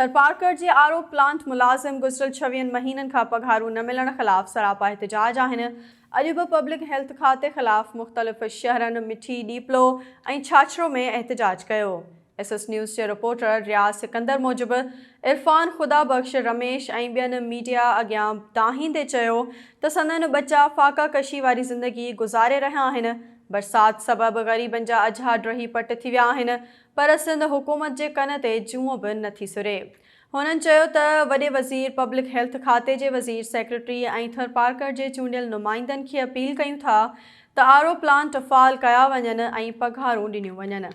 थरपारकर जे आरो plant मुलाज़िम गुज़िरियल 26 महीननि खां पघारूं न मिलण ख़िलाफ़ सरापा एहतिजाज आहिनि। अॼु बि पब्लिक हेल्थ खाते ख़िलाफ़ मुख़्तलिफ़ शहरनि मिठी डीपलो ऐं छाछरो में एहतिजाज कयो। SS न्यूज़ जे रिपोर्टर रियाज़ सिकंदर मूजिबि इरफान खुदाबख्श रमेश ऐं ॿियनि मीडिया अॻियां दाहींदे चयो त संदनि बचा फाका कशी वारी ज़िंदगी गुज़ारे रहिया आहिनि। बरसात सबबि ग़रीबनि जा अझा ड्रही पट थी विया आहिनि, पर सिंध हुकूमत जे कन ते जूं बि नथी सुरे। हुननि चयो त वॾे वज़ीर पब्लिक हेल्थ खाते जे वज़ीर सेक्रेटरी ऐं थरपारकर जे चूंडियल नुमाइंदनि खे अपील कयूं था त आरो प्लांट फ़ाल कया वञनि ऐं पघारूं ॾिनियूं वञनि।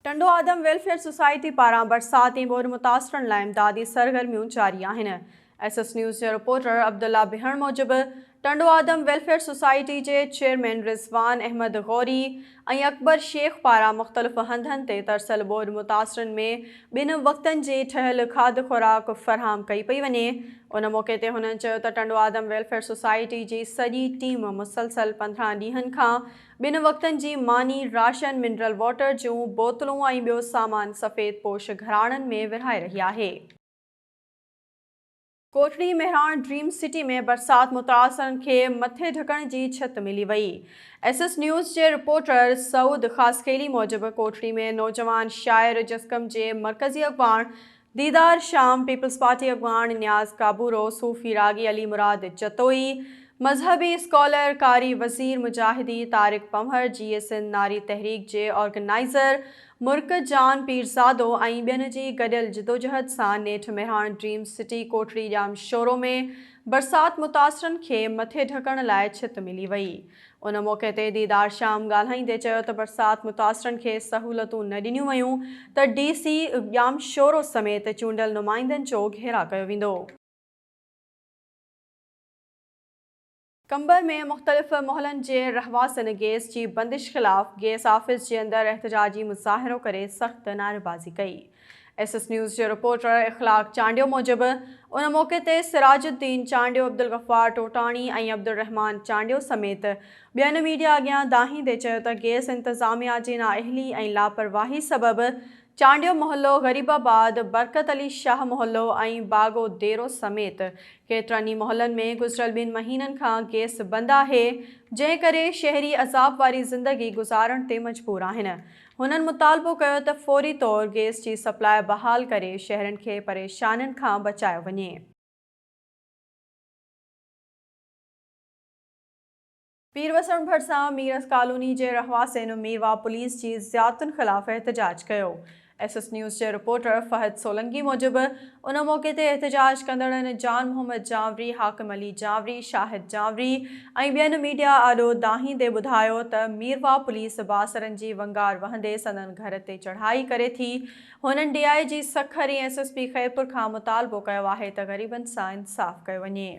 टंडो आदम वेलफेयर सोसाइटी पारां बरसाती ॿोॾि मुतासिरनि लाइ इमदादी सरगर्मियूं जारी आहिनि। SS न्यूज़ जे रिपोर्टर अब्दुल्ला बिहण मूजिबि टंडो आदम वेलफेयर सोसाइटी जे चेयरमैन रिज़वान अहमद गौरी ऐं अकबर शेख पारां मुख़्तलिफ़ हंधनि ते तरसल ॿोॾि मुतासिरनि में ॿिनि वक़्तनि जी ठहियल खाद खुराक फ़राहम कई पई वञे। उन मौक़े ते हुननि चयो त टंडो आदम वेलफेयर सोसाइटी जी सॼी टीम मुसलसल 15 ॾींहनि खां ॿिनि वक़्तनि जी मानी राशन, मिनरल वाटर जूं बोतलूं ऐं ॿियो सामान सफ़ेद पोश घराणनि में विरहाए रही आहे। कोटड़ी मेहरान ड्रीम सिटी में बरसात मुतासिरनि खे मथे ढकण जी छित मिली वई। SS न्यूज़ जे रिपोर्टर सऊद ख़ासकेली मूजिबि कोटड़ी में नौजवान शाइर जस्कम जे मरकज़ी अॻवान दीदार शाम, पीपल्स पार्टी अॻवान न्याज़ काबूरो, सूफ़ी रागी अली मुराद जतोई, मज़हबी स्कॉलर कारी वज़ीर मुजाहिदी तारिक पंवर, GSN नारी तहरीक जे ऑर्गेनाइज़र मुर्क जान पीरज़ादो ऐं ॿियनि जी गॾियल जिदोजहद सां नेठि मेहरान ड्रीम सिटी कोटड़ी जाम शोरो में बरसात मुतासिरनि खे मथे ढकण लाइ छित मिली वई। उन मौक़े ते दीदार शाम ॻाल्हाईंदे चयो त बरसात मुतासिरनि खे सहूलतूं न ॾिनियूं वयूं त DC जाम शोरो समेत चूंडियल नुमाइंदनि जो घेरा कयो वेंदो। कंबर में मुख़्तलिफ़ मोहल्लनि जे रहवासनि गैस जी बंदिश ख़िलाफ़ गैस ऑफिस जे अंदरि एहतिजाजी मुज़ाहिरो करे सख़्त नारेबाज़ी कई। SS न्यूज़ जे रिपोर्टर इख़लाक़ चांडियो मूजिबि उन मौक़े ते सिराजुद्दीन चांडियो, अब्दुल गफ़ार टोटाणी ऐं अब्दुर्रहमान चांडियो समेत ॿियनि मीडिया अॻियां दाहींदे चयो त गैस इंतज़ामिया जी नाअहली ऐं लापरवाही सबबि चांडियो मोहल्लो, ग़रीबाबाद, बरकत अली शाह मोहल्लो ऐं बागो देरो समेत केतिरनि ई मोहल्लनि में गुज़िरियल 2 महीननि खां गैस बंदि आहे, जंहिं करे शहरी अज़ाब वारी ज़िंदगी गुज़ारण ते मजबूर आहिनि। हुननि मुतालबो कयो त फ़ौरी तौरु गैस जी सप्लाई बहाल करे शहरनि खे परेशानियुनि खां बचायो वञे। पीरवसण भरिसां मीरस कॉलोनी जे रहवासियुनि मीरवा पुलिस जी ज़ियादतुनि ख़िलाफ़ एहतिजाज कयो। SS न्यूज़ जे रिपोर्टर फ़हद सोलंकी मूजिबि उन मौक़े ते एहतिजाज कंदड़नि जान मोहम्मद जावरी, हाकिम अली जावरी, शाहिद जावरी ऐं ॿियनि मीडिया आॾो दाहींदे ॿुधायो त मीरवा पुलिस बासरनि जी वंगार वहंदे संदनि घर ते चढ़ाई करे थी। हुननि DIG सखर ऐं SSP ख़ैरपुर खां मुतालबो कयो आहे त ग़रीबनि सां इंसाफ़ कयो वञे।